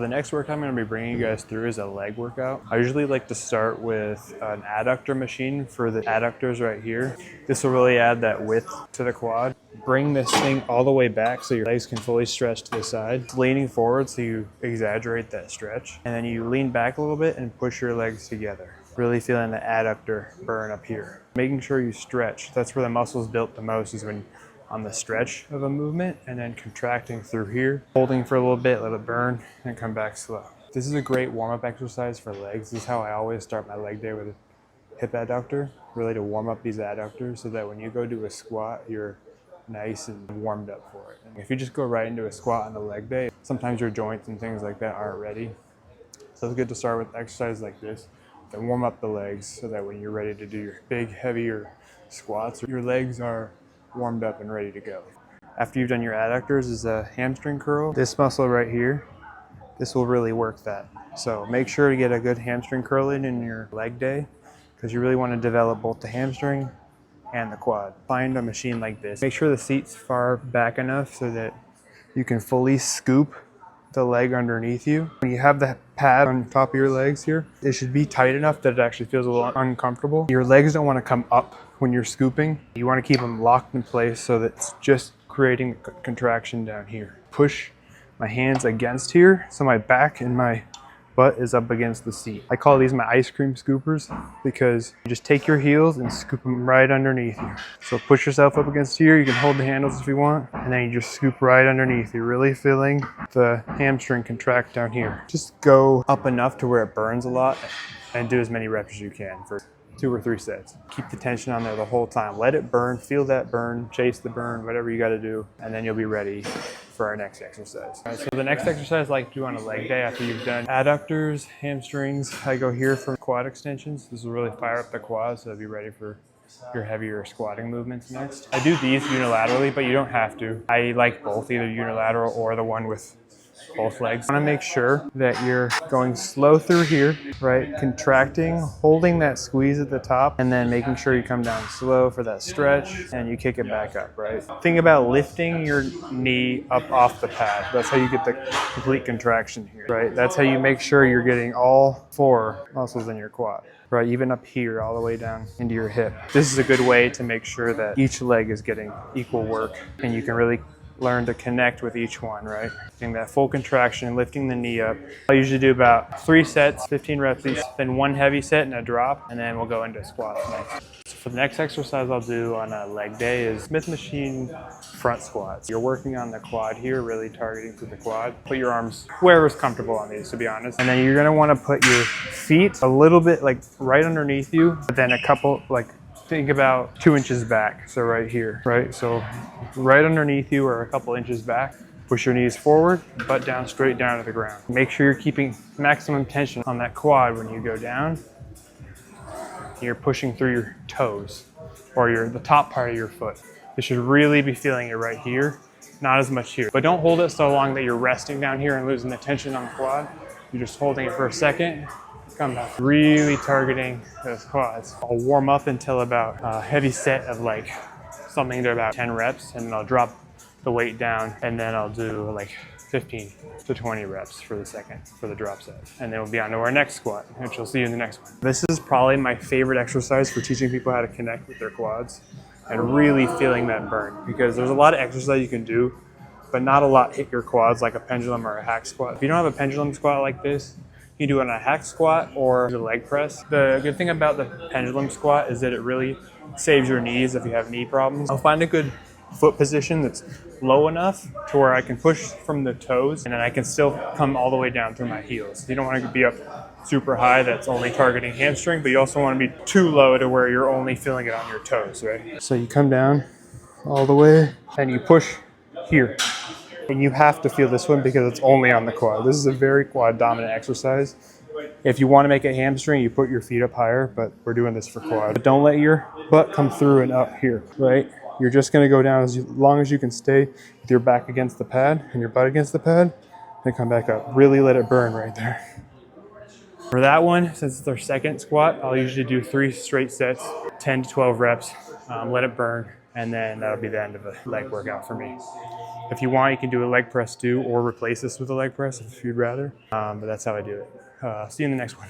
The next workout I'm going to be bringing you guys through is a leg workout. I usually like to start with an adductor machine for the adductors right here. This will really add that width to the quad. Bring this thing all the way back so your legs can fully stretch to the side. Leaning forward so you exaggerate that stretch. And then you lean back a little bit and push your legs together. Really feeling the adductor burn up here. Making sure you stretch. That's where the muscle's built the most, is when on the stretch of a movement, and then contracting through here, holding for a little bit, let it burn, and come back slow. This is a great warm-up exercise for legs. This is how I always start my leg day, with a hip adductor, really to warm up these adductors so that when you go do a squat, you're nice and warmed up for it. And if you just go right into a squat on the leg day, sometimes your joints and things like that aren't ready. So it's good to start with exercises like this and warm up the legs so that when you're ready to do your big, heavier squats, your legs are warmed up and ready to go. After you've done your adductors is a hamstring curl. This muscle right here, this will really work that. So make sure to get a good hamstring curl in your leg day, because you really want to develop both the hamstring and the quad. Find a machine like this. Make sure the seat's far back enough so that you can fully scoop the leg underneath you. When you have the pad on top of your legs here, it should be tight enough that it actually feels a little uncomfortable. Your legs don't want to come up when you're scooping. You want to keep them locked in place so that it's just creating a contraction down here. Push my hands against here so my back and my butt is up against the seat. I call these my ice cream scoopers, because you just take your heels and scoop them right underneath you. So push yourself up against here. You can hold the handles if you want, and then you just scoop right underneath. You're really feeling the hamstring contract down here. Just go up enough to where it burns a lot and do as many reps as you can for 2 or 3 sets. Keep the tension on there the whole time. Let it burn, feel that burn, chase the burn, whatever you got to do, and then you'll be ready for our next exercise. All right, so the next exercise I like to do on a leg day after you've done adductors, hamstrings, I go here for quad extensions. This will really fire up the quads, so be ready for your heavier squatting movements next. I do these unilaterally, but you don't have to. I like both, either unilateral or the one with both legs. I want to make sure that you're going slow through here, right? Contracting, holding that squeeze at the top, and then making sure you come down slow for that stretch and you kick it back up, right? Think about lifting your knee up off the pad. That's how you get the complete contraction here, right? That's how you make sure you're getting all 4 muscles in your quad, right? Even up here, all the way down into your hip. This is a good way to make sure that each leg is getting equal work, and you can really learn to connect with each one, right? Getting that full contraction, lifting the knee up. I usually do about 3 sets, 15 reps each, then 1 heavy set and a drop, and then we'll go into squats next. So for the next exercise I'll do on a leg day is Smith machine front squats. You're working on the quad here, really targeting to the quad. Put your arms wherever's comfortable on these, to be honest. And then you're gonna wanna put your feet a little bit like right underneath you, but then a couple, like, think about 2 inches back, so right here, right? So right underneath you or a couple inches back, push your knees forward, butt down, straight down to the ground. Make sure you're keeping maximum tension on that quad when you go down. You're pushing through your toes or the top part of your foot. You should really be feeling it right here, not as much here. But don't hold it so long that you're resting down here and losing the tension on the quad. You're just holding it for a second. Come back. Really targeting those quads. I'll warm up until about a heavy set of like something to about 10 reps, and then I'll drop the weight down, and then I'll do like 15 to 20 reps for the drop set. And then we'll be on to our next squat, which you'll see in the next one. This is probably my favorite exercise for teaching people how to connect with their quads and really feeling that burn, because there's a lot of exercise you can do, but not a lot hit your quads like a pendulum or a hack squat. If you don't have a pendulum squat like this, you do it on a hack squat or the leg press. The good thing about the pendulum squat is that it really saves your knees if you have knee problems. I'll find a good foot position that's low enough to where I can push from the toes, and then I can still come all the way down through my heels. You don't want to be up super high that's only targeting hamstring, but you also want to be too low to where you're only feeling it on your toes, right? So you come down all the way and you push here. And you have to feel this one because it's only on the quad. This is a very quad dominant exercise. If you want to make it hamstring, you put your feet up higher, but we're doing this for quad. But don't let your butt come through and up here, right? You're just going to go down as long as you can stay with your back against the pad and your butt against the pad, and come back up. Really let it burn right there. For that one, since it's our second squat, I'll usually do 3 straight sets, 10 to 12 reps. Let it burn. and then that'll be the end of a leg workout for me. If you want, you can do a leg press too, or replace this with a leg press if you'd rather. But that's how I do it. See you in the next one.